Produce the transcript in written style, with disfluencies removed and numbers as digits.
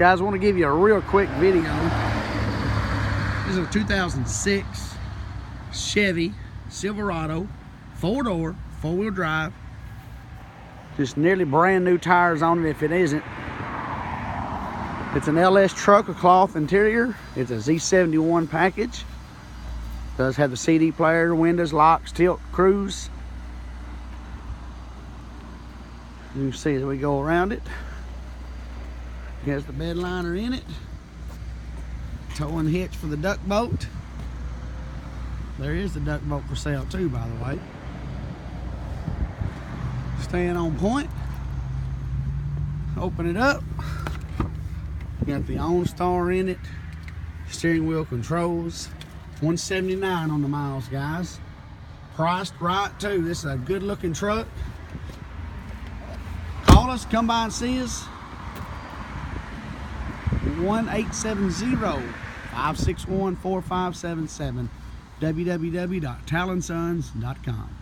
Guys, I want to give you a real quick video. This is a 2006 Chevy Silverado, 4-door, 4-wheel drive. Just nearly brand new tires on it if it isn't. It's an LS truck, a cloth interior. It's a Z71 package. Does have the CD player, windows, locks, tilt, cruise. You can see as we go around it. It has the bed liner in it. Towing hitch for the duck boat. There is the duck boat for sale too, by the way. Staying on point. Open it up. Got the OnStar in it. Steering wheel controls. 179 on the miles, guys. Priced right too. This is a good looking truck. Call us, come by and see us. 1-870-561-4577. www.towelsonsons.com.